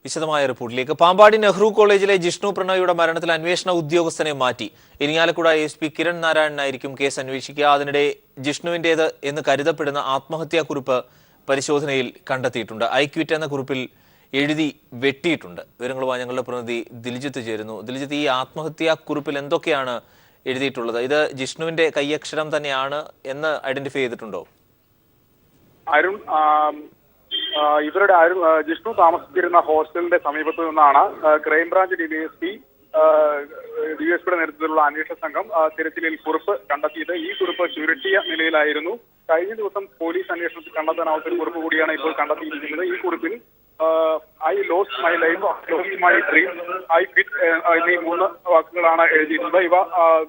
വിശദമായ റിപ്പോർട്ടിലേക്ക്. പാമ്പാടി നെഹ്റു കോളേജിലെ ജിഷ്ണു പ്രണോയിയുടെ മരണത്തിൽ അന്വേഷണ ഉദ്യോഗസ്ഥനെ മാറ്റി. ഇരിങ്ങാലക്കുട എസ്.പി. കിരൺ നാരായണനായിരിക്കും കേസ് അന്വേഷിക്കുക. അതിനിടെ ജിഷ്ണുവിന്റേത് എന്ന് കരുതപ്പെടുന്ന ആത്മഹത്യാക്കുറിപ്പ് പരിശോധനയിൽ കണ്ടെത്തിയിട്ടുണ്ട്. ഐ ക്വിറ്റ് എന്ന കുറിപ്പിൽ എഴുതി വെട്ടിയിട്ടുണ്ട്. വിവരങ്ങളുമായി ഞങ്ങളുടെ പ്രതിനിധി ദിൽജിത്ത് ചേരുന്നു. ദിൽജിത്ത്, ഈ ആത്മഹത്യാക്കുറിപ്പിൽ എന്തൊക്കെയാണ് എഴുതിയിട്ടുള്ളത്? ഇത് ജിഷ്ണുവിന്റെ കൈയക്ഷരം തന്നെയാണ് എന്ന് ഐഡന്റിഫൈ ചെയ്തിട്ടുണ്ടോ? അരുൺ, ഇവരുടെ ജിഷ്ണു താമസിച്ചിരുന്ന ഹോസ്റ്റലിന്റെ സമീപത്ത് നിന്നാണ് ക്രൈംബ്രാഞ്ച് ഡിവൈഎസ്പിയുടെ നേതൃത്വത്തിലുള്ള അന്വേഷണ സംഘം തിരച്ചിലിൽ കുറിപ്പ് കണ്ടെത്തിയത്. ഈ കുറിപ്പ് ചുരുട്ടിയ നിലയിലായിരുന്നു. കഴിഞ്ഞ ദിവസം പോലീസ് അന്വേഷണത്തിൽ കണ്ടെത്താനാവാത്ത ഒരു കുറിപ്പ് കൂടിയാണ് ഇപ്പോൾ കണ്ടെത്തിയിരിക്കുന്നത്. ഈ കുറിപ്പിൽ I lost my life, lost my dream, I quit എന്നീ 3 വാക്കുകളാണ് എഴുതിയിരുന്നത്. ഇവ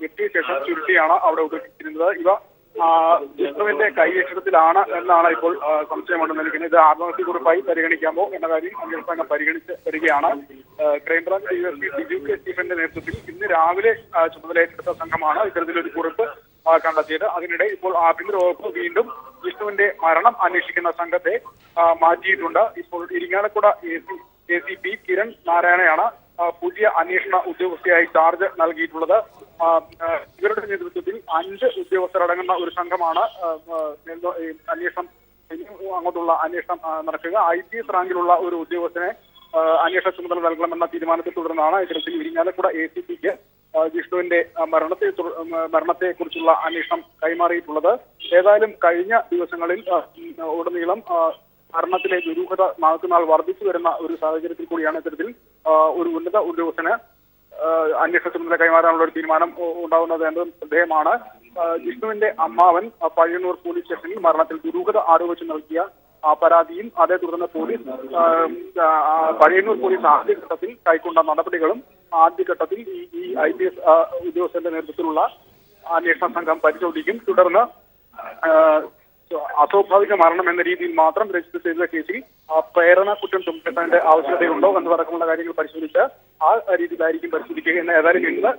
വെട്ടിയ ശേഷം ചുരുട്ടിയാണ് അവിടെ ഉപയോഗിച്ചിരുന്നത്. ഇവ ജിഷ്ണുവിന്റെ കൈയക്ഷരത്തിലാണ് എന്നാണ് ഇപ്പോൾ സംശയമുണ്ടെന്ന് നൽകുന്നത്. ഇത് ആത്മഹത്യക്കുറിപ്പായി പരിഗണിക്കാമോ എന്ന കാര്യം അന്വേഷണ സംഘം പരിഗണിച്ച് വരികയാണ്. ക്രൈംബ്രാഞ്ച് ഡിവൈഎസ്പി ടിജു കെ സ്റ്റീഫന്റെ നേതൃത്വത്തിൽ ഇന്ന് രാവിലെ ചുമതലയേറ്റെടുത്ത സംഘമാണ് ഇത്തരത്തിലൊരു കുറിപ്പ് കണ്ടെത്തിയത്. അതിനിടെ ഇപ്പോൾ ആഭ്യന്തര വകുപ്പ് വീണ്ടും ജിഷ്ണുവിന്റെ മരണം അന്വേഷിക്കുന്ന സംഘത്തെ മാറ്റിയിട്ടുണ്ട്. ഇപ്പോൾ ഇരിങ്ങാലക്കുട എ.സി.പി. കിരൺ നാരായണയാണ് പുതിയ അന്വേഷണ ഉദ്യോഗസ്ഥയായി ചാർജ് നൽകിയിട്ടുള്ളത്. ഇവരുടെ നേതൃത്വത്തിൽ 5 ഉദ്യോഗസ്ഥരടങ്ങുന്ന ഒരു സംഘമാണ് അന്വേഷണം അങ്ങോട്ടുള്ള അന്വേഷണം നടക്കുക. IPS റാങ്കിലുള്ള ഒരു ഉദ്യോഗസ്ഥനെ അന്വേഷണ ചുമതല നൽകണമെന്ന തീരുമാനത്തെ തുടർന്നാണ് ഇത്തരത്തിൽ ഇരിങ്ങാലക്കുട എ.സി.പിക്ക് ജിഷ്ണുവിന്റെ മരണത്തെ കുറിച്ചുള്ള അന്വേഷണം കൈമാറിയിട്ടുള്ളത്. ഏതായാലും കഴിഞ്ഞ ദിവസങ്ങളിൽ ഉടനീളം മരണത്തിലെ ദുരൂഹത നാൾക്കുനാൾ വർദ്ധിച്ചു വരുന്ന ഒരു സാഹചര്യത്തിൽ കൂടിയാണ് ഇത്തരത്തിൽ ഒരു ഉന്നത ഉദ്യോഗസ്ഥന് അന്വേഷണ ചുമതല കൈമാറാനുള്ള ഒരു തീരുമാനം ഉണ്ടാകുന്നത് എന്നത് ശ്രദ്ധേയമാണ്. ജിഷ്ണുവിന്റെ അമ്മാവൻ പയ്യന്നൂർ പോലീസ് സ്റ്റേഷനിൽ മരണത്തിൽ ദുരൂഹത ആരോപിച്ച് നൽകിയ പരാതിയും അതേ തുടർന്ന് പയ്യന്നൂർ പോലീസ് ആദ്യഘട്ടത്തിൽ കൈക്കൊണ്ട നടപടികളും ആദ്യഘട്ടത്തിൽ ഈ IPS ഉദ്യോഗസ്ഥന്റെ നേതൃത്വത്തിലുള്ള അന്വേഷണ സംഘം പരിശോധിക്കും. തുടർന്ന് അസ്വാഭാവിക മരണം എന്ന രീതിയിൽ മാത്രം രജിസ്റ്റർ ചെയ്ത കേസിൽ പ്രേരണ കുറ്റം ചുമത്തേണ്ടതിന്റെ ആവശ്യകതയുണ്ടോ എന്നതടക്കമുള്ള കാര്യങ്ങൾ പരിശോധിച്ച് ആ രീതിയിലായിരിക്കും പരിശോധിക്കുക. എന്ന് ഏതായാലും ഇന്ന്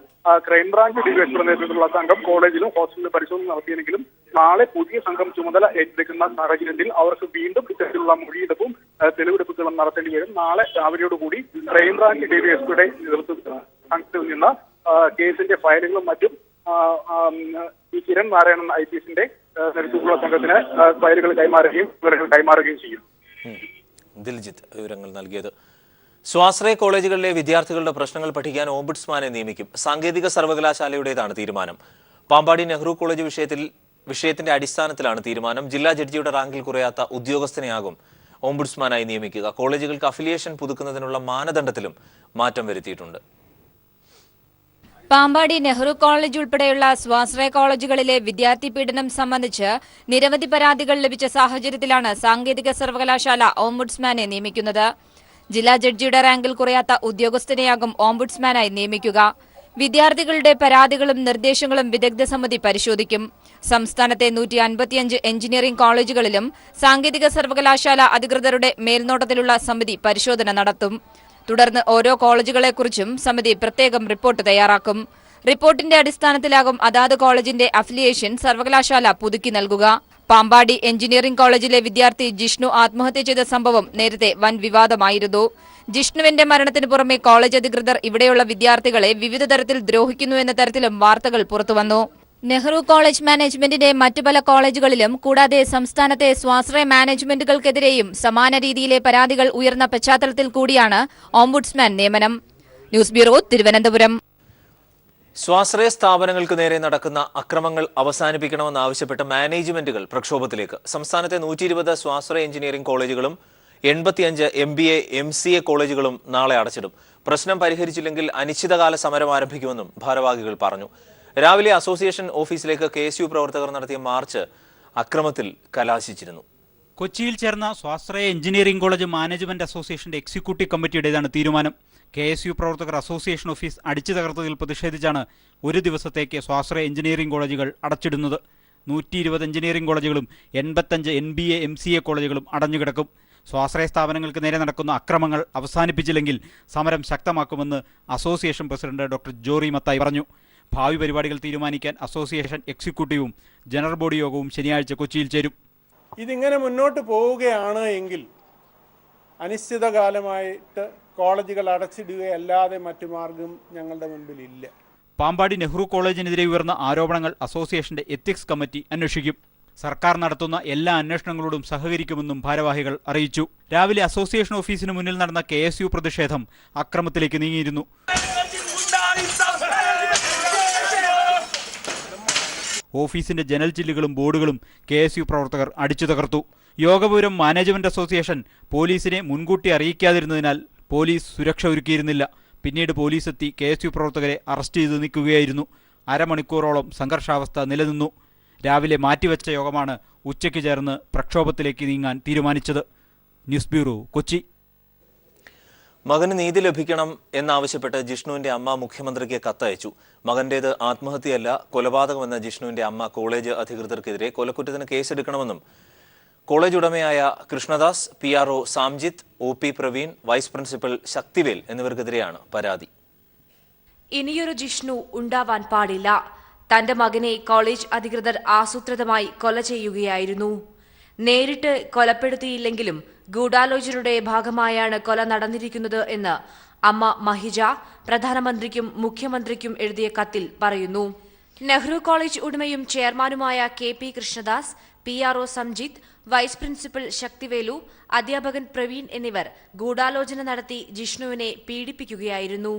ക്രൈംബ്രാഞ്ച് ഡിവൈഎസ്പിയുടെ നേതൃത്വത്തിലുള്ള സംഘം കോളേജിലും ഹോസ്റ്റലിലും പരിശോധന നടത്തിയെങ്കിലും നാളെ പുതിയ സംഘം ചുമതല ഏറ്റെടുക്കുന്ന സാഹചര്യത്തിൽ അവർക്ക് വീണ്ടും ഇത്തരത്തിലുള്ള മൊഴിയെടുപ്പും തെളിവെടുപ്പുകളും നടത്തേണ്ടി വരും. നാളെ രാവിലെയോടുകൂടി ക്രൈംബ്രാഞ്ച് ഡിവൈഎസ്പിയുടെ സംഘത്തിൽ നിന്ന് കേസിന്റെ ഫയലുകളും മറ്റും ഈ കിരൺ നാരായണൻ IPSന്റെ നേതൃത്വത്തിലുള്ള സംഘത്തിന് ഫയലുകൾ കൈമാറുകയും ചെയ്യും. ദിൽജിത്ത് വിവരങ്ങൾ നൽകിയത്. സ്വാശ്രയ കോളേജുകളിലെ വിദ്യാർത്ഥികളുടെ പ്രശ്നങ്ങൾ പഠിക്കാൻ ഓംബുഡ്സ്മാനെ നിയമിക്കും. സാങ്കേതിക സർവകലാശാലയുടേതാണ് തീരുമാനം. പാമ്പാടി നെഹ്റു കോളേജ് വിഷയത്തിന്റെ അടിസ്ഥാനത്തിലാണ് തീരുമാനം. ജില്ലാ ജഡ്ജിയുടെ റാങ്കിൽ കുറയാത്ത ഉദ്യോഗസ്ഥനെയാകും ഓംബുഡ്സ്മാനായി നിയമിക്കുക. കോളേജുകൾക്ക് അഫിലിയേഷൻ പുതുക്കുന്നതിനുള്ള മാനദണ്ഡത്തിലും മാറ്റം വരുത്തിയിട്ടുണ്ട്. പാമ്പാടി നെഹ്റു കോളേജ് ഉൾപ്പെടെയുള്ള സ്വാശ്രയ കോളേജുകളിലെ വിദ്യാർത്ഥി പീഡനം സംബന്ധിച്ച് നിരവധി പരാതികൾ ലഭിച്ച സാഹചര്യത്തിലാണ് സാങ്കേതിക സർവകലാശാല ഓംബുഡ്സ്മാനെ നിയമിക്കുന്നത്. ജില്ലാ ജഡ്ജിയുടെ റാങ്കിൽ കുറയാത്ത ഉദ്യോഗസ്ഥനെയാകും ഓംബുഡ്സ്മാനായി നിയമിക്കുക. വിദ്യാർത്ഥികളുടെ പരാതികളും നിർദ്ദേശങ്ങളും വിദഗ്ധ സമിതി പരിശോധിക്കും. സംസ്ഥാനത്തെ 155 എഞ്ചിനീയറിംഗ് കോളേജുകളിലും സാങ്കേതിക സർവകലാശാല അധികൃതരുടെ മേൽനോട്ടത്തിലുള്ള സമിതി പരിശോധന നടത്തും. തുടർന്ന് ഓരോ കോളേജുകളെക്കുറിച്ചും സമിതി പ്രത്യേകം റിപ്പോർട്ട് തയ്യാറാക്കും. റിപ്പോർട്ടിന്റെ അടിസ്ഥാനത്തിലാകും അതാത് കോളേജിന്റെ അഫിലിയേഷൻ സർവകലാശാല പുതുക്കി നൽകുക. പാമ്പാടി എഞ്ചിനീയറിംഗ് കോളേജിലെ വിദ്യാർത്ഥി ജിഷ്ണു ആത്മഹത്യ ചെയ്ത സംഭവം നേരത്തെ വൻ വിവാദമായിരുന്നു. ജിഷ്ണുവിന്റെ മരണത്തിന് പുറമെ കോളേജ് അധികൃതർ ഇവിടെയുള്ള വിദ്യാർത്ഥികളെ വിവിധ തരത്തിൽ ദ്രോഹിക്കുന്നു എന്ന തരത്തിലും വാർത്തകൾ പുറത്തുവന്നു. നെഹ്റു കോളേജ് മാനേജ്മെന്റിന്റെ മറ്റു പല കോളേജുകളിലും കൂടാതെ സംസ്ഥാനത്തെ സ്വാശ്രയ മാനേജ്മെന്റുകൾക്കെതിരെയും സമാന രീതിയിലെ പരാതികൾ ഉയർന്ന പശ്ചാത്തലത്തിൽ കൂടിയാണ് ഓംബുഡ്സ്മാൻ നിയമനം. News bureau, Thiruvananthapuram. സ്വാശ്രയ സ്ഥാപനങ്ങൾക്ക് നേരെ നടക്കുന്ന അക്രമങ്ങൾ അവസാനിപ്പിക്കണമെന്നാവശ്യപ്പെട്ട് മാനേജ്മെന്റുകൾ പ്രക്ഷോഭത്തിലേക്ക്. സംസ്ഥാനത്തെ 120 സ്വാശ്രയ എഞ്ചിനീയറിംഗ് കോളേജുകളും 85 MBA MCA കോളേജുകളും നാളെ അടച്ചിടും. പ്രശ്നം പരിഹരിച്ചില്ലെങ്കിൽ അനിശ്ചിതകാല സമരം ആരംഭിക്കുമെന്നും ഭാരവാഹികൾ പറഞ്ഞു. രാവിലെ അസോസിയേഷൻ ഓഫീസിലേക്ക് KSU പ്രവർത്തകർ നടത്തിയ മാർച്ച് അക്രമത്തിൽ കലാശിച്ചിരുന്നു. കൊച്ചിയിൽ ചേർന്ന സ്വാശ്രയ എഞ്ചിനീയറിംഗ് കോളേജ് മാനേജ്മെന്റ് അസോസിയേഷന്റെ എക്സിക്യൂട്ടീവ് കമ്മിറ്റിയുടേതാണ് തീരുമാനം. KSU പ്രവർത്തകർ അസോസിയേഷൻ ഓഫീസ് അടിച്ചു തകർത്തതിൽ പ്രതിഷേധിച്ചാണ് ഒരു ദിവസത്തേക്ക് സ്വാശ്രയ എഞ്ചിനീയറിംഗ് കോളേജുകൾ അടച്ചിടുന്നത്. 120 എഞ്ചിനീയറിംഗ് കോളേജുകളും 85 NBA MCA കോളേജുകളും അടഞ്ഞുകിടക്കും. സ്വാശ്രയ സ്ഥാപനങ്ങൾക്ക് നേരെ നടക്കുന്ന അക്രമങ്ങൾ അവസാനിപ്പിച്ചില്ലെങ്കിൽ സമരം ശക്തമാക്കുമെന്ന് association president doctor jury Mathai പറഞ്ഞു. ഭാവി പരിപാടികൾ തീരുമാനിക്കാൻ അസോസിയേഷൻ എക്സിക്യൂട്ടീവും ജനറൽ ബോഡി യോഗവും ശനിയാഴ്ച കൊച്ചിയിൽ ചേരും. ഇതിങ്ങനെ മുന്നോട്ട് പോവുകയാണ് എങ്കിൽ അനിശ്ചിതകാലമായിട്ട് കോളേജുകൾ അടച്ചിടുകയല്ലാതെ മറ്റു മാർഗം ഞങ്ങളുടെ മുൻപിലില്ല. പാമ്പാടി നെഹ്റു കോളേജിനെതിരെ ഉയർന്ന ആരോപണങ്ങൾ അസോസിയേഷന്റെ എത്തിക്സ് കമ്മിറ്റി അന്വേഷിക്കും. സർക്കാർ നടത്തുന്ന എല്ലാ അന്വേഷണങ്ങളോടും സഹകരിക്കുമെന്നും ഭാരവാഹികൾ അറിയിച്ചു. രാവിലെ അസോസിയേഷൻ ഓഫീസിന് മുന്നിൽ നടന്ന KSU പ്രതിഷേധം അക്രമത്തിലേക്ക് നീങ്ങിയിരുന്നു. ഓഫീസിന്റെ ജനൽ ചില്ലുകളും ബോർഡുകളും KSU പ്രവർത്തകർ അടിച്ചു തകർത്തു. യോഗപുരം മാനേജ്മെന്റ് അസോസിയേഷൻ പോലീസിനെ മുൻകൂട്ടി അറിയിക്കാതിരുന്നതിനാൽ പോലീസ് സുരക്ഷ ഒരുക്കിയിരുന്നില്ല. പിന്നീട് പോലീസ് എത്തി KSU പ്രവർത്തകരെ അറസ്റ്റ് ചെയ്ത് നീക്കുകയായിരുന്നു. അരമണിക്കൂറോളം സംഘർഷാവസ്ഥ നിലനിന്നു. രാവിലെ മാറ്റിവെച്ച യോഗമാണ് ഉച്ചയ്ക്ക് ചേർന്ന് പ്രക്ഷോഭത്തിലേക്ക് നീങ്ങാൻ തീരുമാനിച്ചത്. News bureau, Kochi. മകന് നീതി ലഭിക്കണം എന്നാവശ്യപ്പെട്ട് ജിഷ്ണുവിന്റെ അമ്മ മുഖ്യമന്ത്രിക്ക് കത്തയച്ചു. മകന്റേത് ആത്മഹത്യയല്ല, കൊലപാതകമെന്ന ജിഷ്ണുവിന്റെ അമ്മ കോളേജ് അധികൃതർക്കെതിരെ കൊലക്കുറ്റത്തിന് കേസെടുക്കണമെന്നും കോളേജ് ഉടമയായ Krishnadas, PRO Samjith, OP Praveen, vice principal Sakthivel എന്നിവർക്കെതിരെയാണ് പരാതി. ഇനിയൊരു ജിഷ്ണു ഉണ്ടാവാൻ പാടില്ല. തന്റെ മകനെ കോളേജ് അധികൃതർ ആസൂത്രിതമായി കൊല ചെയ്യുകയായിരുന്നു. നേരിട്ട് കൊലപ്പെടുത്തിയില്ലെങ്കിലും ഗൂഢാലോചനയുടെ ഭാഗമായാണ് കൊല നടന്നിരിക്കുന്നത് എന്ന് അമ്മ മഹിജ പ്രധാനമന്ത്രിക്കും മുഖ്യമന്ത്രിക്കും എഴുതിയ കത്തിൽ പറയുന്നു. നെഹ്റു കോളേജ് ഉടമയും ചെയർമാനുമായ KP Krishnadas, PRO Samjith, vice principal Sakthivelu, അധ്യാപകൻ പ്രവീൺ എന്നിവർ ഗൂഢാലോചന നടത്തി ജിഷ്ണുവിനെ പീഡിപ്പിക്കുകയായിരുന്നു.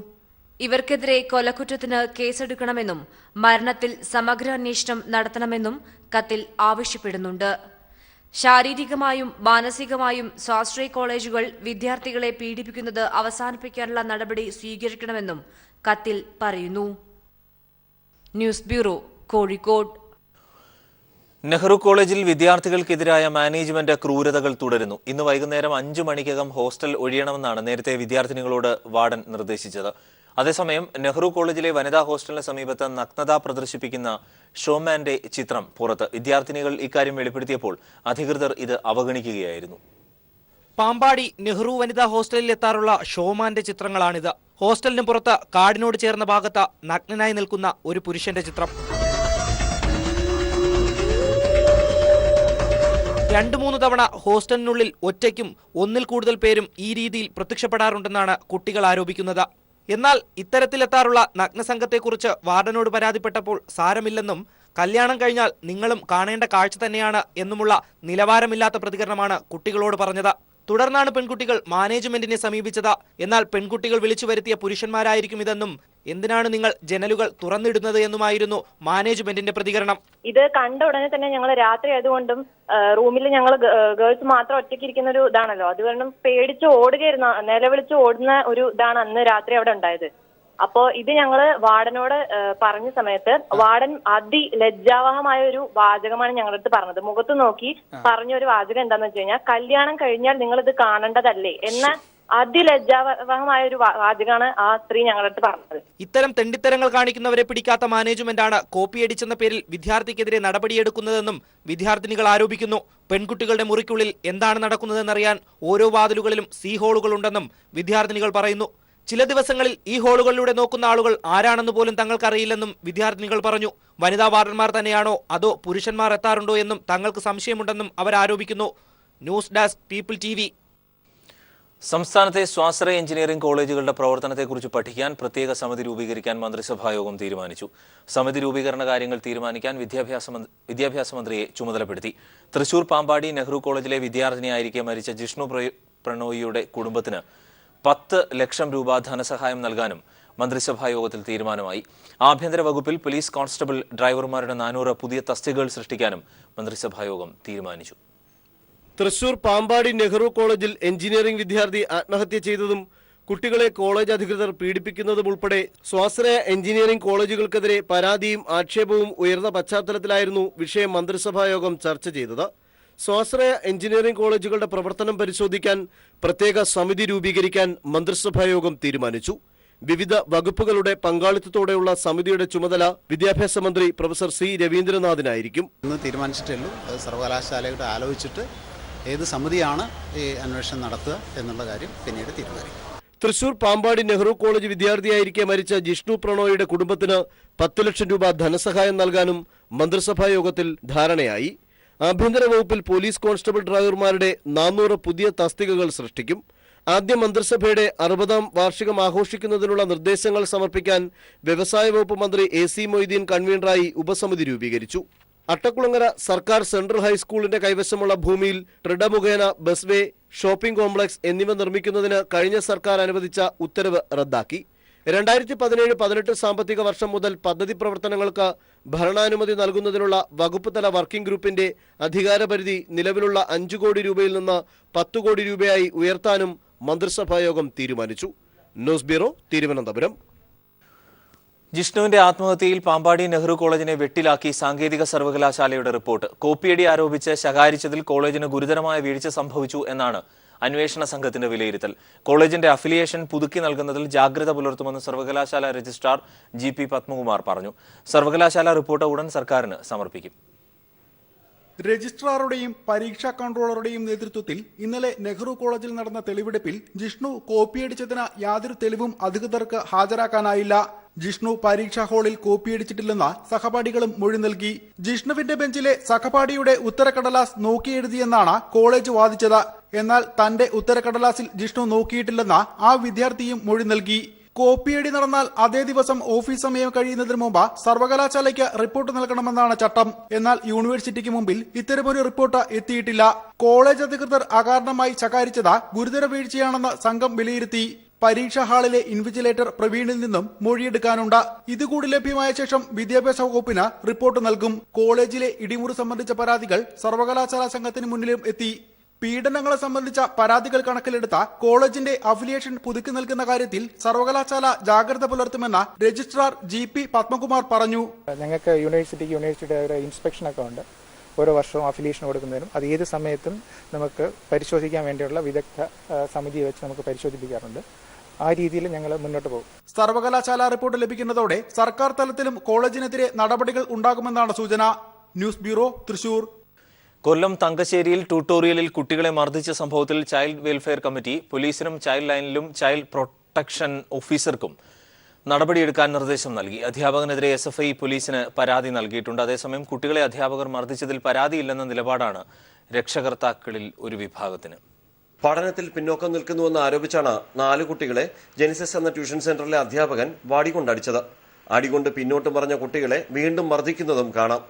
ഇവർക്കെതിരെ കൊലക്കുറ്റത്തിന് കേസെടുക്കണമെന്നും മരണത്തിൽ സമഗ്ര അന്വേഷണം നടത്തണമെന്നും കത്തിൽ ആവശ്യപ്പെടുന്നുണ്ട്. ശാരീരികമായും മാനസികമായും സ്വാശ്രയ കോളേജുകൾ വിദ്യാർത്ഥികളെ പീഡിപ്പിക്കുന്നത് അവസാനിപ്പിക്കാനുള്ള നടപടി സ്വീകരിക്കണമെന്നും കത്തിൽ പറയുന്നു. News bureau, Kozhikode. നെഹ്റു കോളേജിൽ വിദ്യാർത്ഥികൾക്കെതിരായ മാനേജ്മെന്റ് ക്രൂരതകൾ തുടരുന്നു. ഇന്ന് വൈകുന്നേരം 5 മണിക്കകം ഹോസ്റ്റൽ ഒഴിയണമെന്നാണ് നേരത്തെ വിദ്യാർത്ഥിനികളോട് വാർഡൻ നിർദ്ദേശിച്ചത്. അതേസമയം നെഹ്റു കോളേജിലെ വനിതാ ഹോസ്റ്റലിന് സമീപത്ത് നഗ്നത പ്രദർശിപ്പിക്കുന്ന ഷോമാന്റെ ചിത്രം പുറത്ത്. വിദ്യാർത്ഥിനികൾ ഇക്കാര്യം വെളിപ്പെടുത്തിയപ്പോൾ അധികൃതർ ഇത് അവഗണിക്കുകയായിരുന്നു. പാമ്പാടി നെഹ്റു വനിതാ ഹോസ്റ്റലിൽ എത്താറുള്ള ഷോമാന്റെ ചിത്രങ്ങളാണിത്. ഹോസ്റ്റലിന് പുറത്ത് കാടിനോട് ചേർന്ന ഭാഗത്ത് നഗ്നനായി നിൽക്കുന്ന ഒരു പുരുഷന്റെ ചിത്രം. 2-3 തവണ ഹോസ്റ്റലിനുള്ളിൽ ഒറ്റയ്ക്കും ഒന്നിൽ കൂടുതൽ പേരും ഈ രീതിയിൽ പ്രത്യക്ഷപ്പെടാറുണ്ടെന്നാണ് കുട്ടികൾ ആരോപിക്കുന്നത്. എന്നാൽ ഇത്തരത്തിലെത്താറുള്ള നഗ്നസംഘത്തെക്കുറിച്ച് വാർഡനോട് പരാതിപ്പെട്ടപ്പോൾ സാരമില്ലെന്നും കല്യാണം കഴിഞ്ഞാൽ നിങ്ങളും കാണേണ്ട കാഴ്ച തന്നെയാണ് എന്നുമുള്ള നിലവാരമില്ലാത്ത പ്രതികരണമാണ് കുട്ടികളോട് പറഞ്ഞത്. തുടർന്നാണ് പെൺകുട്ടികൾ മാനേജ്മെന്റിനെ സമീപിച്ചത്. എന്നാൽ പെൺകുട്ടികൾ വിളിച്ചു വരുത്തിയ പുരുഷന്മാരായിരിക്കും ഇതെന്നും എന്തിനാണ് നിങ്ങൾ ജനലുകൾ തുറന്നിടുന്നത് എന്നുമായിരുന്നു മാനേജ്മെന്റിന്റെ പ്രതികരണം. ഇത് കണ്ട ഉടനെ തന്നെ ഞങ്ങൾ രാത്രി ആയതുകൊണ്ടും റൂമിൽ ഞങ്ങൾ ഗേൾസ് മാത്രം ഒറ്റയ്ക്ക് ഇരിക്കുന്ന ഒരു ഇതാണല്ലോ, അതുകൊണ്ടും പേടിച്ച് ഓടുകയായിരുന്നു, നിലവിളിച്ച് ഓടുന്ന ഒരു ഇതാണ് അന്ന് രാത്രി അവിടെ ഉണ്ടായത്. അപ്പോ ഇത് ഞങ്ങള് വാർഡനോട് പറഞ്ഞ സമയത്ത് വാർഡൻ അതിലജ്ജാവഹമായ ഒരു വാചകമാണ് ഞങ്ങളുടെ അടുത്ത് പറഞ്ഞത്. മുഖത്ത് നോക്കി പറഞ്ഞ ഒരു വാചകം എന്താന്ന് വെച്ച് കഴിഞ്ഞാൽ, കല്യാണം കഴിഞ്ഞാൽ നിങ്ങൾ ഇത് കാണേണ്ടതല്ലേ എന്ന അതിലജ്ജാവഹമായ ഒരു വാചകമാണ് ആ സ്ത്രീ ഞങ്ങളുടെ അടുത്ത് പറഞ്ഞത്. ഇത്തരം തെണ്ടിത്തരങ്ങൾ കാണിക്കുന്നവരെ പിടിക്കാത്ത മാനേജ്മെന്റാണ് കോപ്പിയടിച്ചെന്ന പേരിൽ വിദ്യാർത്ഥിക്കെതിരെ നടപടിയെടുക്കുന്നതെന്നും വിദ്യാർത്ഥിനികൾ ആരോപിക്കുന്നു. പെൺകുട്ടികളുടെ മുറിക്കുള്ളിൽ എന്താണ് നടക്കുന്നതെന്നറിയാൻ ഓരോ വാതിലുകളിലും സീ ഹോളുകളുണ്ടെന്നും വിദ്യാർത്ഥിനികൾ പറയുന്നു. ചില ദിവസങ്ങളിൽ ഈ ഹോളുകളിലൂടെ നോക്കുന്ന ആളുകൾ ആരാണെന്ന് പോലും തങ്ങൾക്കറിയില്ലെന്നും വിദ്യാർത്ഥിനികൾ പറഞ്ഞു. വനിതാ വാർഡന്മാർ തന്നെയാണോ അതോ പുരുഷന്മാർ എത്താറുണ്ടോ എന്നും തങ്ങൾക്ക് സംശയമുണ്ടെന്നും അവർ ആരോപിക്കുന്നു. News desk, people TV. സംസ്ഥാനത്തെ സ്വാശ്രയ എഞ്ചിനീയറിംഗ് കോളേജുകളുടെ പ്രവർത്തനത്തെക്കുറിച്ച് പഠിക്കാൻ പ്രത്യേക സമിതി രൂപീകരിക്കാൻ മന്ത്രിസഭായോഗം തീരുമാനിച്ചു. സമിതി രൂപീകരണ കാര്യങ്ങൾ തീരുമാനിക്കാൻ വിദ്യാഭ്യാസ മന്ത്രിയെ ചുമതലപ്പെടുത്തി. തൃശൂർ പാമ്പാടി നെഹ്റു കോളേജിലെ വിദ്യാർത്ഥിനിയായിരിക്കെ മരിച്ച ജിഷ്ണു പ്രണോയിയുടെ കുടുംബത്തിന് 10 ലക്ഷം രൂപ ധനസഹായം നൽകാനും മന്ത്രിസഭായോഗത്തിൽ തീരുമാനമായി. ആഭ്യന്തര വകുപ്പിൽ പോലീസ് കോൺസ്റ്റബിൾ ഡ്രൈവർമാരുടെ 400 പുതിയ തസ്തികകൾ സൃഷ്ടിക്കാനും മന്ത്രിസഭായോഗം തീരുമാനിച്ചു. തൃശൂർ പാമ്പാടി നെഹ്റു കോളേജിൽ എഞ്ചിനീയറിംഗ് വിദ്യാർത്ഥി ആത്മഹത്യ ചെയ്തതും കുട്ടികളെ കോളേജ് അധികൃതർ പീഡിപ്പിക്കുന്നതും ഉൾപ്പെടെ സ്വാശ്രയ എഞ്ചിനീയറിംഗ് കോളേജുകൾക്കെതിരെ പരാതിയും ആക്ഷേപവും ഉയർന്ന പശ്ചാത്തലത്തിലായിരുന്നു വിഷയം മന്ത്രിസഭായോഗം ചർച്ച ചെയ്തത്. സ്വാശ്രയ എഞ്ചിനീയറിംഗ് കോളേജുകളുടെ പ്രവർത്തനം പരിശോധിക്കാൻ പ്രത്യേക സമിതി രൂപീകരിക്കാൻ മന്ത്രിസഭായോഗം തീരുമാനിച്ചു. വിവിധ വകുപ്പുകളുടെ പങ്കാളിത്തത്തോടെയുള്ള സമിതിയുടെ ചുമതല വിദ്യാഭ്യാസ മന്ത്രി പ്രൊഫസർ C. രവീന്ദ്രനാഥിനായിരിക്കും. ഇന്ന് തീരുമാനിച്ചിട്ടുള്ളൂ. സർവകലാശാലയുടെ ആലോചിച്ചിട്ട് ഏത് സമിതിയാണ് ഈ അന്വേഷണം നടത്തുക എന്നുള്ള കാര്യം പിന്നീട് തീരുമാനിക്കും. തൃശൂർ പാമ്പാടി നെഹ്റു കോളേജ് വിദ്യാർത്ഥിയായിരിക്കെ മരിച്ച ജിഷ്ണു പ്രണോയിയുടെ കുടുംബത്തിന് 10 ലക്ഷം രൂപ ധനസഹായം നൽകാനും മന്ത്രിസഭായോഗത്തിൽ ധാരണയായി. ആഭ്യന്തര വകുപ്പിൽ പോലീസ് കോൺസ്റ്റബിൾ ഡ്രൈവർമാരുടെ 400 പുതിയ തസ്തികകൾ സൃഷ്ടിക്കും. ആദ്യ മന്ത്രിസഭയുടെ 60ാം വാർഷികം ആഘോഷിക്കുന്നതിനുള്ള നിർദ്ദേശങ്ങൾ സമർപ്പിക്കാൻ വ്യവസായ വകുപ്പ് മന്ത്രി AC മൊയ്തീൻ കൺവീനറായി ഉപസമിതി രൂപീകരിച്ചു. അട്ടക്കുളങ്ങര സർക്കാർ സെൻട്രൽ ഹൈസ്കൂളിന്റെ കൈവശമുള്ള ഭൂമിയിൽ ട്രിഡ മുഖേന ബസ് വേ, ഷോപ്പിംഗ് കോംപ്ലക്സ് എന്നിവ നിർമ്മിക്കുന്നതിന് കഴിഞ്ഞ സർക്കാർ അനുവദിച്ച ഉത്തരവ് റദ്ദാക്കി. 2017-18 സാമ്പത്തിക വർഷം മുതൽ പദ്ധതി പ്രവർത്തനങ്ങൾക്ക് ഭരണാനുമതി നൽകുന്നതിനുള്ള വകുപ്പ് തല വർക്കിംഗ് ഗ്രൂപ്പിന്റെ അധികാരപരിധി നിലവിലുള്ള 5 കോടി രൂപയിൽ നിന്ന് 10 കോടി രൂപയായി ഉയർത്താനും മന്ത്രിസഭായോഗം തീരുമാനിച്ചു. News bureau, Thiruvananthapuram. ജിഷ്ണുവിന്റെ ആത്മഹത്യയിൽ പാമ്പാടി നെഹ്റു കോളേജിനെ വെട്ടിലാക്കി സാങ്കേതിക സർവകലാശാലയുടെ റിപ്പോർട്ട്. കോപ്പിയടി ആരോപിച്ച് ശകാരിച്ചതിൽ കോളേജിന് ഗുരുതരമായ വീഴ്ച സംഭവിച്ചു എന്നാണ് അന്വേഷണ സംഘത്തിന്റെ വിലയിരുത്തൽ. കോളേജിന്റെ അഫിലിയേഷൻ പുതുക്കി നൽകുന്നതിൽ ജാഗ്രത പുലർത്തുമെന്ന് സർവകലാശാല രജിസ്ട്രാർ GP പത്മകുമാർ പറഞ്ഞു. സർവകലാശാല റിപ്പോർട്ട് ഉടൻ സർക്കാരിന് സമർപ്പിക്കും. രജിസ്ട്രാറുടെയും പരീക്ഷാ കൺട്രോളറുടെയും നേതൃത്വത്തിൽ ഇന്നലെ നെഹ്റു കോളേജിൽ നടന്ന തെളിവെടുപ്പിൽ ജിഷ്ണു കോപ്പിയടിച്ചതിന് യാതൊരു തെളിവും അധികൃതർക്ക് ഹാജരാക്കാനായില്ല. ജിഷ്ണു പരീക്ഷാ ഹാളിൽ കോപ്പിയടിച്ചിട്ടില്ലെന്ന് സഹപാഠികളും മൊഴി നൽകി. ജിഷ്ണുവിന്റെ ബെഞ്ചിലെ സഹപാഠിയുടെ ഉത്തരക്കടലാസ് നോക്കിയെഴുതിയെന്നാണ് കോളേജ് വാദിച്ചത്. എന്നാൽ തന്റെ ഉത്തരക്കടലാസിൽ ജിഷ്ണു നോക്കിയിട്ടില്ലെന്ന് ആ വിദ്യാർത്ഥിയും മൊഴി നൽകി. കോപ്പിയടി നടന്നാൽ അതേ ദിവസം ഓഫീസ് സമയം കഴിയുന്നതിന് മുമ്പ് സർവകലാശാലയ്ക്ക് റിപ്പോർട്ട് നൽകണമെന്നാണ് ചട്ടം. എന്നാൽ യൂണിവേഴ്സിറ്റിക്ക് മുമ്പിൽ ഇത്തരമൊരു റിപ്പോർട്ട് എത്തിയിട്ടില്ല. കോളേജ് അധികൃതർ അകാരണമായി ശകാരിച്ചത് ഗുരുതര വീഴ്ചയാണെന്ന് സംഘം വിലയിരുത്തി. പരീക്ഷാ ഹാളിലെ ഇൻവിജിലേറ്റർ പ്രവീണിൽ നിന്നും മൊഴിയെടുക്കാനുണ്ട്. ഇതുകൂടി ലഭ്യമായ ശേഷം വിദ്യാഭ്യാസ വകുപ്പിന് റിപ്പോർട്ട് നൽകും. കോളേജിലെ ഇടിമുറി സംബന്ധിച്ച പരാതികൾ സർവകലാശാല സംഘത്തിന് മുന്നിലും എത്തി. പീഡനങ്ങളെ സംബന്ധിച്ച പരാതികൾ കണക്കിലെടുത്ത കോളേജിന്റെ അഫിലിയേഷൻ പുതുക്കി നൽകുന്ന കാര്യത്തിൽ സർവകലാശാല ജാഗ്രത പുലർത്തുമെന്ന് രജിസ്ട്രാർ GP പത്മകുമാർ പറഞ്ഞു. ഞങ്ങൾക്ക് യൂണിവേഴ്സിറ്റിയുടെ ഒരു ഇൻസ്പെക്ഷനൊക്കെ ഉണ്ട്. ഓരോ വർഷവും അഫിലിയേഷൻ കൊടുക്കുന്നതിനും അത് ഏത് സമയത്തും നമുക്ക് പരിശോധിക്കാൻ വേണ്ടിയുള്ള വിദഗ്ധ സമിതിയെ വെച്ച് നമുക്ക് പരിശോധിപ്പിക്കാറുണ്ട്. ആ രീതിയിൽ ഞങ്ങൾ മുന്നോട്ട് പോകും. സർവകലാശാല റിപ്പോർട്ട് ലഭിക്കുന്നതോടെ സർക്കാർ തലത്തിലും കോളേജിനെതിരെ നടപടികൾ ഉണ്ടാകുമെന്നാണ് സൂചന. News bureau, Thrissur. കൊല്ലം തങ്കശ്ശേരിയിൽ ട്യൂട്ടോറിയലിൽ കുട്ടികളെ മർദ്ദിച്ച സംഭവത്തിൽ ചൈൽഡ് വെൽഫെയർ കമ്മിറ്റി പോലീസിനും ചൈൽഡ് ലൈനിലും ചൈൽഡ് പ്രൊട്ടക്ഷൻ ഓഫീസർക്കും നടപടിയെടുക്കാൻ നിർദ്ദേശം നൽകി. അധ്യാപകനെതിരെ SFI പോലീസിന് പരാതി നൽകിയിട്ടുണ്ട്. അതേസമയം കുട്ടികളെ അധ്യാപകർ മർദ്ദിച്ചതിൽ പരാതിയില്ലെന്ന നിലപാടാണ് രക്ഷകർത്താക്കളിൽ ഒരു വിഭാഗത്തിന്. പഠനത്തിൽ പിന്നോക്കം നിൽക്കുന്നുവെന്ന് ആരോപിച്ചാണ് 4 കുട്ടികളെ ജെനിസിസ് എന്ന ട്യൂഷൻ സെന്ററിലെ അധ്യാപകൻ വാടികൊണ്ടടിച്ചത്. അടികൊണ്ട് പിന്നോട്ട് മറിഞ്ഞ കുട്ടികളെ വീണ്ടും മർദ്ദിക്കുന്നതും കാണാം.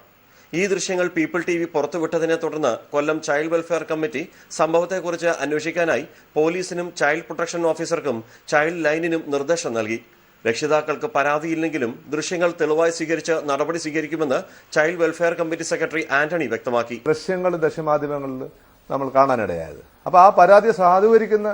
ഈ ദൃശ്യങ്ങൾ പീപ്പിൾ TV പുറത്തുവിട്ടതിനെ തുടർന്ന് കൊല്ലം ചൈൽഡ് വെൽഫെയർ കമ്മിറ്റി സംഭവത്തെക്കുറിച്ച് അന്വേഷിക്കാനായി പോലീസിനും ചൈൽഡ് പ്രൊട്ടക്ഷൻ ഓഫീസർക്കും ചൈൽഡ് ലൈനിനും നിർദ്ദേശം നൽകി. രക്ഷിതാക്കൾക്ക് പരാതിയില്ലെങ്കിലും ദൃശ്യങ്ങൾ തെളിവായി സ്വീകരിച്ച് നടപടി സ്വീകരിക്കുമെന്ന് child welfare committee secretary Antony വ്യക്തമാക്കി. ദൃശ്യങ്ങൾ ദൃശ്യമാധ്യമങ്ങളിൽ നമ്മൾ കാണാനിടയായത്. അപ്പോൾ ആ പരാതിയെ സാധൂകരിക്കുന്ന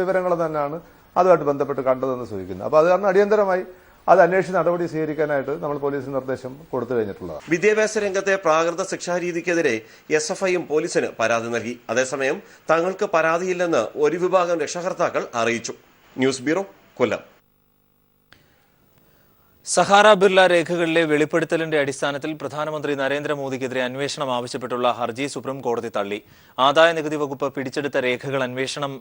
വിവരങ്ങൾ തന്നെയാണ് അതുമായിട്ട് ബന്ധപ്പെട്ട് കണ്ടതെന്ന് സൂചിക്കുന്നത്. അപ്പോൾ അത് കാരണം അടിയന്തരമായി അത് അന്വേഷിച്ച് നടപടി സ്വീകരിക്കാനായിട്ട് നമ്മൾ പോലീസിന് നിർദ്ദേശം കൊടുത്തു കഴിഞ്ഞിട്ടുള്ളതാണ്. വിദ്യാഭ്യാസ രംഗത്തെ പ്രാകൃത ശിക്ഷാരീതിക്കെതിരെ SFIയും പോലീസിന് പരാതി നൽകി. അതേസമയം തങ്ങൾക്ക് പരാതിയില്ലെന്ന് ഒരു വിഭാഗം രക്ഷകർത്താക്കൾ അറിയിച്ചു. ന്യൂസ് ബ്യൂറോ, കൊല്ലം. സഹാറ ബിർള രേഖകളിലെ വെളിപ്പെടുത്തലിന്റെ അടിസ്ഥാനത്തിൽ പ്രധാനമന്ത്രി നരേന്ദ്രമോദിക്കെതിരെ അന്വേഷണം ആവശ്യപ്പെട്ടുള്ള ഹർജി സുപ്രീം കോടതി തള്ളി. ആദായ നികുതി വകുപ്പ് പിടിച്ചെടുത്ത രേഖകൾ അന്വേഷണം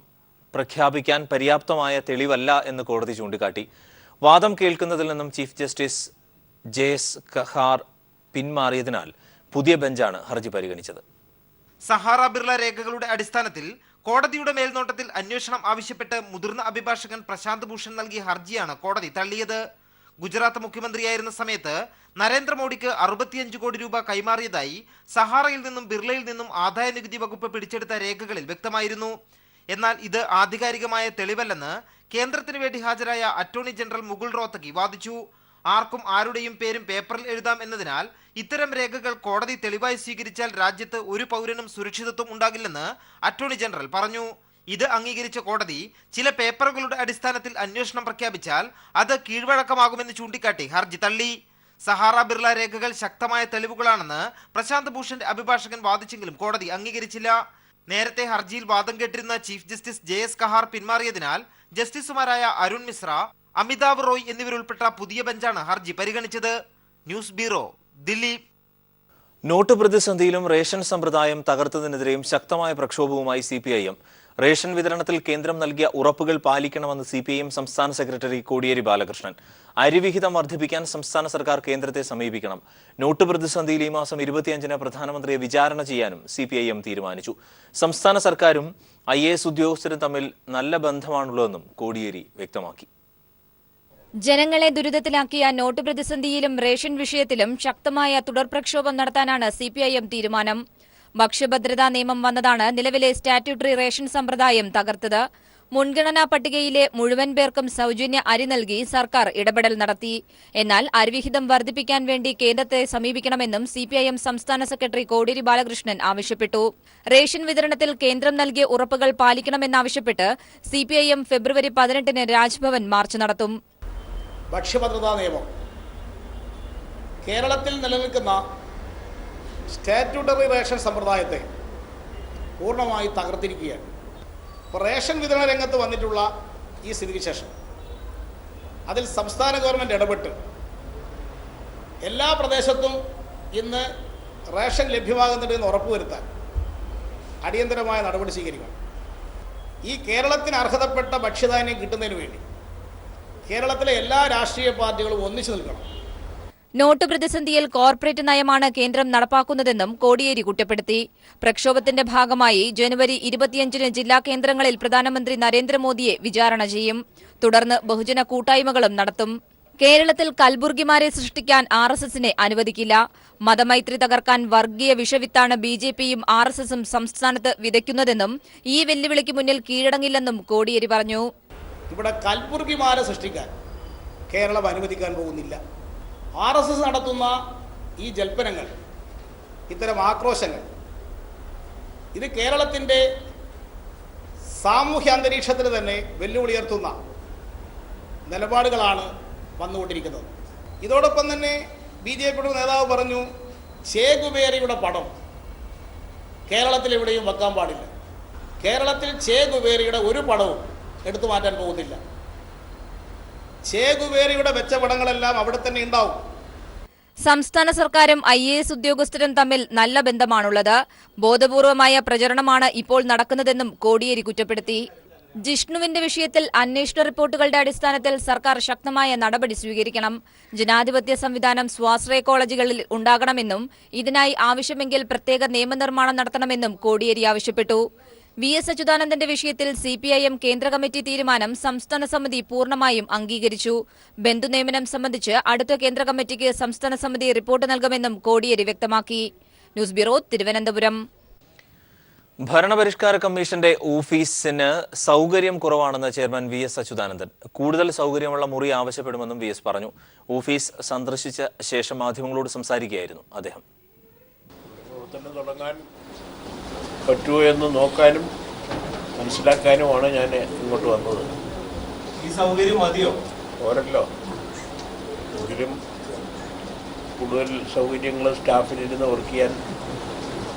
പ്രഖ്യാപിക്കാൻ പര്യാപ്തമായ തെളിവല്ല എന്ന് കോടതി ചൂണ്ടിക്കാട്ടി. വാദം കേൾക്കുന്നതിൽ നിന്നും ചീഫ് ജസ്റ്റിസ് JS കഹാർ പിന്മാറിയതിനാൽ പുതിയ ബെഞ്ചാണ് ഹർജി പരിഗണിച്ചത്. സഹാറ ബിർള രേഖകളുടെ അടിസ്ഥാനത്തിൽ കോടതിയുടെ മേൽനോട്ടത്തിൽ അന്വേഷണം ആവശ്യപ്പെട്ട് മുതിർന്ന അഭിഭാഷകൻ പ്രശാന്ത് ഭൂഷൺ നൽകിയ ഹർജിയാണ് കോടതി തള്ളിയത്. ഗുജറാത്ത് മുഖ്യമന്ത്രിയായിരുന്ന സമയത്ത് നരേന്ദ്രമോദിക്ക് 65 കോടി രൂപ കൈമാറിയതായി സഹാറയിൽ നിന്നും ബിർളയിൽ നിന്നും ആദായ നികുതി വകുപ്പ് പിടിച്ചെടുത്ത രേഖകളിൽ വ്യക്തമായിരുന്നു. എന്നാൽ ഇത് ആധികാരികമായ തെളിവല്ലെന്ന് കേന്ദ്രത്തിന് വേണ്ടി ഹാജരായ അറ്റോർണി ജനറൽ മുകുൾ റോത്തഗി വാദിച്ചു. ആർക്കും ആരുടെയും പേരും പേപ്പറിൽ എഴുതാം എന്നതിനാൽ ഇത്തരം രേഖകൾ കോടതി തെളിവായി സ്വീകരിച്ചാൽ രാജ്യത്ത് ഒരു പൗരനും സുരക്ഷിതത്വം ഉണ്ടാകില്ലെന്ന് അറ്റോർണി ജനറൽ പറഞ്ഞു. ഇത് അംഗീകരിച്ച കോടതി ചില പേപ്പറുകളുടെ അടിസ്ഥാനത്തിൽ അന്വേഷണം പ്രഖ്യാപിച്ചാൽ അത് കീഴ്വഴക്കമാകുമെന്ന് ചൂണ്ടിക്കാട്ടി ഹർജി തള്ളി. സഹാറ ബിർള രേഖകൾ ശക്തമായ തെളിവുകളാണെന്ന് പ്രശാന്ത് ഭൂഷന്റെ അഭിഭാഷകൻ വാദിച്ചെങ്കിലും കോടതി അംഗീകരിച്ചില്ല. നേരത്തെ ഹർജിയിൽ വാദം കേട്ടിരുന്ന ചീഫ് ജസ്റ്റിസ് JS കഹാർ പിന്മാറിയതിനാൽ ജസ്റ്റിസുമാരായ അരുൺ മിശ്ര, അമിതാവ് റോയ് എന്നിവരുൾപ്പെട്ട പുതിയ ബെഞ്ചാണ് ഹർജി പരിഗണിച്ചത്. News bureau, Delhi. നോട്ട് പ്രതിസന്ധിയിലും റേഷൻ സമ്പ്രദായം തകർത്തതിനെതിരെയും ശക്തമായ പ്രക്ഷോഭവുമായി CPIM. റേഷൻ വിതരണത്തിൽ കേന്ദ്രം നൽകിയ ഉറപ്പുകൾ പാലിക്കണമെന്ന് CPIM സംസ്ഥാന സെക്രട്ടറി കോടിയേരി ബാലകൃഷ്ണൻ. അരിവിഹിതം വർദ്ധിപ്പിക്കാൻ സംസ്ഥാന സർക്കാർ കേന്ദ്രത്തെ സമീപിക്കണം. നോട്ട് പ്രതിസന്ധിയിൽ ഈ മാസം 25-ന് പ്രധാനമന്ത്രിയെ വിചാരണ ചെയ്യാനും CPIM തീരുമാനിച്ചു. സംസ്ഥാന സർക്കാരും IAS ഉദ്യോഗസ്ഥരും തമ്മിൽ നല്ല ബന്ധമാണുള്ളതെന്നും കോടിയേരി വ്യക്തമാക്കി. ജനങ്ങളെ ദുരിതത്തിലാക്കിയ നോട്ട് പ്രതിസന്ധിയിലും റേഷൻ വിഷയത്തിലും ശക്തമായ തുടർ പ്രക്ഷോഭം നടത്താനാണ് CPIM തീരുമാനം. ഭക്ഷ്യഭദ്രതാ നിയമം വന്നതാണ് നിലവിലെ സ്റ്റാറ്റ്യൂട്ടറി റേഷൻ സമ്പ്രദായം തകർത്തത്. മുൻഗണനാ പട്ടികയിലെ മുഴുവൻ പേർക്കും സൗജന്യ അരി നൽകി സർക്കാർ ഇടപെടൽ നടത്തി. എന്നാൽ അരിവിഹിതം വർദ്ധിപ്പിക്കാൻ വേണ്ടി കേന്ദ്രത്തെ സമീപിക്കണമെന്നും CPIM സംസ്ഥാന സെക്രട്ടറി കോടിയേരി ബാലകൃഷ്ണൻ ആവശ്യപ്പെട്ടു. റേഷൻ വിതരണത്തിൽ കേന്ദ്രം നൽകിയ ഉറപ്പുകൾ പാലിക്കണമെന്നാവശ്യപ്പെട്ട് CPIM ഫെബ്രുവരി 18-ന് രാജ്ഭവൻ മാർച്ച് നടത്തും. ഭക്ഷ്യഭദ്രതാ നിയമം കേരളത്തിൽ നിലനിൽക്കുന്ന സ്റ്റാറ്റ്യൂട്ടറി റേഷൻ സമ്പ്രദായത്തെ പൂർണ്ണമായി തകർത്തിരിക്കുകയാണ്. ഇപ്പോൾ റേഷൻ വിതരണ രംഗത്ത് വന്നിട്ടുള്ള ഈ സ്ഥിതിവിശേഷം അതിൽ സംസ്ഥാന ഗവൺമെൻറ് ഇടപെട്ട് എല്ലാ പ്രദേശത്തും ഇന്ന് റേഷൻ ലഭ്യമാകുന്നുണ്ടെന്ന് ഉറപ്പുവരുത്താൻ അടിയന്തരമായ നടപടി സ്വീകരിക്കണം. ഈ കേരളത്തിന് അർഹതപ്പെട്ട ഭക്ഷ്യധാന്യം കിട്ടുന്നതിന് വേണ്ടി കേരളത്തിലെ എല്ലാ രാഷ്ട്രീയ പാർട്ടികളും ഒന്നിച്ചു നിൽക്കണം. നോട്ട് പ്രതിസന്ധിയിൽ കോർപ്പറേറ്റ് നയമാണ് കേന്ദ്രം നടപ്പാക്കുന്നതെന്നും കോടിയേരി കുറ്റപ്പെടുത്തി. പ്രക്ഷോഭത്തിന്റെ ഭാഗമായി ജനുവരി 25-ന് ജില്ലാ കേന്ദ്രങ്ങളിൽ പ്രധാനമന്ത്രി നരേന്ദ്രമോദിയെ വിചാരണ ചെയ്യും. തുടർന്ന് ബഹുജന കൂട്ടായ്മകളും നടത്തും. കേരളത്തിൽ കൽബുർഗിമാരെ സൃഷ്ടിക്കാൻ RSSനെ അനുവദിക്കില്ല. മതമൈത്രി തകർക്കാൻ വർഗീയ വിഷവിത്താണ് BJPയും RSSും സംസ്ഥാനത്ത് വിതയ്ക്കുന്നതെന്നും ഈ വെല്ലുവിളിക്ക് മുന്നിൽ കീഴടങ്ങില്ലെന്നും കോടിയേരി പറഞ്ഞു. ഇവിടെ കൽബുർഗിമാരെ സൃഷ്ടിക്കാൻ കേരളം അനുവദിക്കാൻ പോകുന്നില്ല. RSS നടത്തുന്ന ഈ ജൽപ്പനങ്ങൾ, ഇത്തരം ആക്രോശങ്ങൾ, ഇത് കേരളത്തിൻ്റെ സാമൂഹ്യ അന്തരീക്ഷത്തിന് തന്നെ വെല്ലുവിളിയുയർത്തുന്ന നിലപാടുകളാണ് വന്നുകൊണ്ടിരിക്കുന്നത്. ഇതോടൊപ്പം തന്നെ BJPയുടെ നേതാവ് പറഞ്ഞു, ചേ ഗുവേരയുടെ പടം കേരളത്തിൽ എവിടെയും വെക്കാൻ പാടില്ല. കേരളത്തിൽ ചേ ഗുവേരയുടെ ഒരു പടവും എടുത്തു മാറ്റാൻ പോകുന്നില്ല. ചേ ഗുവേരയുടെ വെച്ച പടങ്ങളെല്ലാം അവിടെ തന്നെ ഉണ്ടാവും. സംസ്ഥാന സർക്കാരും IAS ഉദ്യോഗസ്ഥരും തമ്മിൽ നല്ല ബന്ധമാണുള്ളത്. ബോധപൂർവമായ പ്രചരണമാണ് ഇപ്പോൾ നടക്കുന്നതെന്നും കോടിയേരി കുറ്റപ്പെടുത്തി. ജിഷ്ണുവിന്റെ വിഷയത്തിൽ അന്വേഷണ റിപ്പോർട്ടുകളുടെ അടിസ്ഥാനത്തിൽ സർക്കാർ ശക്തമായ നടപടി സ്വീകരിക്കണം. ജനാധിപത്യ സംവിധാനം സ്വാശ്രയ കോളേജുകളിൽ ഉണ്ടാകണമെന്നും ഇതിനായി ആവശ്യമെങ്കിൽ പ്രത്യേക നിയമനിർമ്മാണം നടത്തണമെന്നും കോടിയേരി ആവശ്യപ്പെട്ടു. VS അച്യുതാനന്ദന്റെ വിഷയത്തിൽ CPIM കേന്ദ്ര കമ്മിറ്റി തീരുമാനം സംസ്ഥാന സമിതി പൂർണ്ണമായും അംഗീകരിച്ചു. ബന്ധുനിയമനം സംബന്ധിച്ച് അടുത്ത കേന്ദ്ര കമ്മിറ്റിക്ക് സംസ്ഥാന സമിതി റിപ്പോർട്ട് നൽകുമെന്നും കോടിയേരി വ്യക്തമാക്കി. News bureau, Thiruvananthapuram. ഭരണപരിഷ്കാര കമ്മീഷന്റെ ഓഫീസിന് സൗകര്യം കുറവാണെന്ന് ചെയർമാൻ VS അച്യുതാനന്ദൻ. കൂടുതൽ സൗകര്യമുള്ള മുറി ആവശ്യപ്പെടുമെന്നും VS പറഞ്ഞു. ഓഫീസ് സന്ദർശിച്ച ശേഷം മാധ്യമങ്ങളോട് സംസാരിക്കുകയായിരുന്നു അദ്ദേഹം. പറ്റുമോ എന്ന് നോക്കാനും മനസ്സിലാക്കാനുമാണ് ഞാൻ ഇങ്ങോട്ട് വന്നത്. ഈ സൗകര്യം മതിയോ? ഓരല്ലോ, എങ്കിലും കൂടുതൽ സൗകര്യങ്ങൾ സ്റ്റാഫിനിരുന്ന് വർക്ക് ചെയ്യാൻ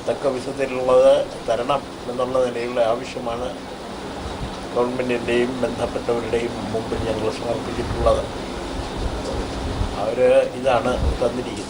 തക്ക വിധത്തിലുള്ളത് തരണം എന്നുള്ള നിലയിലുള്ള ആവശ്യമാണ് ഗവൺമെൻറ്റിൻ്റെയും ബന്ധപ്പെട്ടവരുടെയും മുമ്പിൽ ഞങ്ങൾ സമർപ്പിച്ചിട്ടുള്ളത്. അവർ ഇതാണ് തന്നിരിക്കുന്നത്.